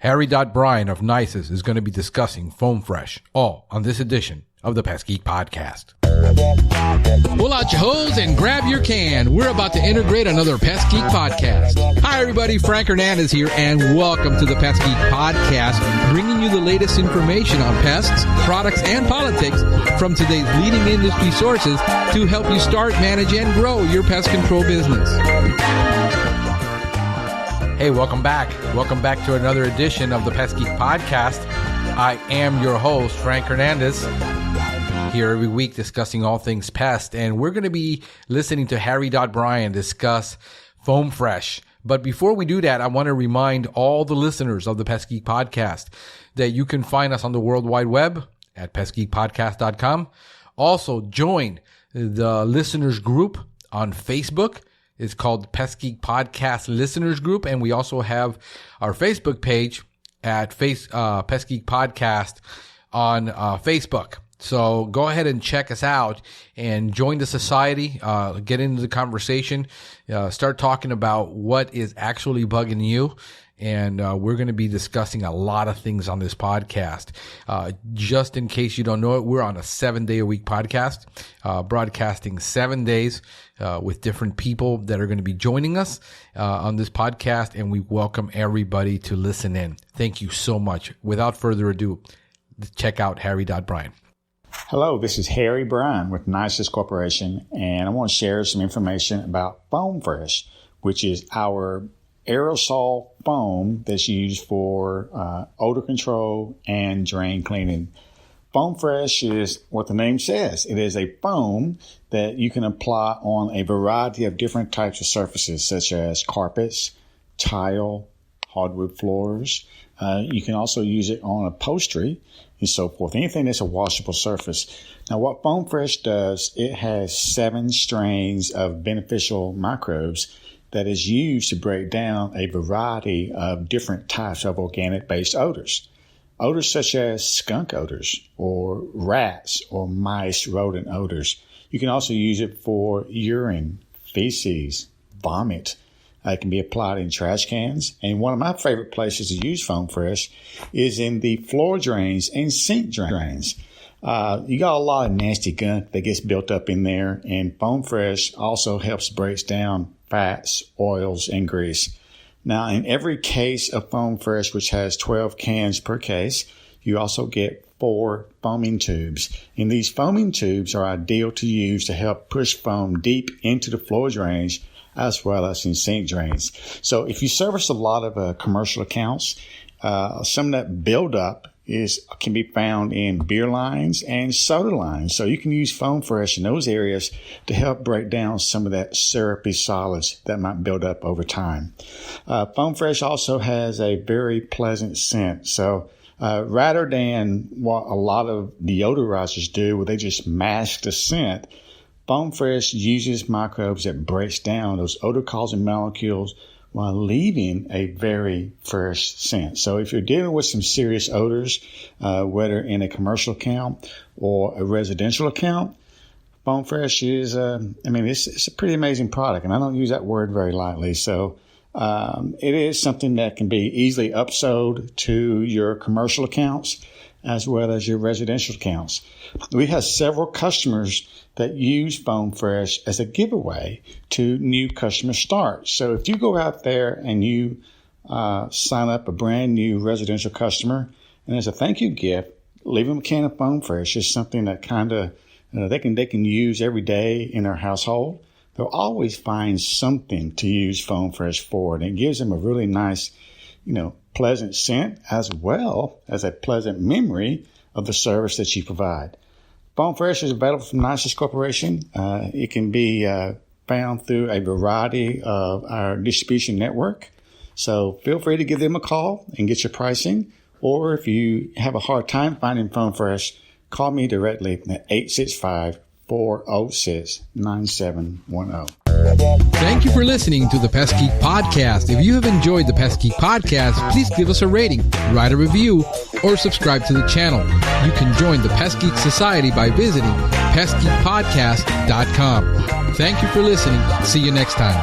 Harry Bryan of Nices is going to be discussing Foam Fresh, all on this edition of the Pest Geek Podcast. Pull out your hose and grab your can. We're about to integrate another Pest Geek Podcast. Hi, everybody. Frank Hernandez here, and welcome to the Pest Geek Podcast, bringing you the latest information on pests, products, and politics from today's leading industry sources to help you start, manage, and grow your pest control business. Hey, welcome back. Welcome back to another edition of the Pest Geek Podcast. I am your host, Frank Hernandez, here every week discussing all things pest. And we're going to be listening to Harry Bryan discuss Foam Fresh. But before we do that, I want to remind all the listeners of the Pest Geek Podcast that you can find us on the World Wide Web at pestgeekpodcast.com. Also, join the listeners group on Facebook. It's called Pest Geek Podcast Listeners Group. And we also have our Facebook page at Pest Geek Podcast on Facebook. So go ahead and check us out and join the society, get into the conversation, start talking about what is actually bugging you. And we're going to be discussing a lot of things on this podcast. Just in case you don't know it, we're on a 7-day-a-week podcast, broadcasting 7 days with different people that are going to be joining us on this podcast. And we welcome everybody to listen in. Thank you so much. Without further ado, check out Harry Bryan. Hello, this is Harry Bryan with Nices Corporation, and I want to share some information about Foam Fresh, which is our aerosol foam that's used for odor control and drain cleaning. Foam Fresh is what the name says. It is a foam that you can apply on a variety of different types of surfaces, such as carpets, tile, hardwood floors. You can also use it on upholstery and so forth. Anything that's a washable surface. Now, what Foam Fresh does, it has 7 strains of beneficial microbes that is used to break down a variety of different types of organic-based odors. Odors such as skunk odors or rats or mice, rodent odors. You can also use it for urine, feces, vomit. It can be applied in trash cans. And one of my favorite places to use Foam Fresh is in the floor drains and sink drains. You got a lot of nasty gunk that gets built up in there, and Foam Fresh also helps break down fats, oils, and grease. Now, in every case of Foam Fresh, which has 12 cans per case, you also get 4 foaming tubes. And these foaming tubes are ideal to use to help push foam deep into the floor drains as well as in sink drains. So if you service a lot of commercial accounts, some of that buildup can be found in beer lines and soda lines. So you can use Foam Fresh in those areas to help break down some of that syrupy solids that might build up over time. Foam Fresh also has a very pleasant scent. So rather than what a lot of deodorizers do, where they just mask the scent, Foam Fresh uses microbes that breaks down those odor-causing molecules while leaving a very fresh scent. So if you're dealing with some serious odors, whether in a commercial account or a residential account, Foam Fresh is, it's a pretty amazing product, and I don't use that word very lightly. So it is something that can be easily upsold to your commercial accounts as well as your residential accounts. We have several customers that use Foam Fresh as a giveaway to new customer starts. So if you go out there and you sign up a brand new residential customer, and as a thank you gift, leave them a can of Foam Fresh. It's something that kind of they can use every day in their household. They'll always find something to use Foam Fresh for, and it gives them a really nice, pleasant scent as well as a pleasant memory of the service that you provide. Foam Fresh is available from Nices Corporation. It can be found through a variety of our distribution network. So feel free to give them a call and get your pricing. Or if you have a hard time finding Foam Fresh, call me directly at 865-406-9710. Thank you for listening to the Pest Geek Podcast. If you have enjoyed the Pest Geek Podcast, please give us a rating, write a review, or subscribe to the channel. You can join the Pest Geek Society by visiting pestgeekpodcast.com. Thank you for listening. See you next time.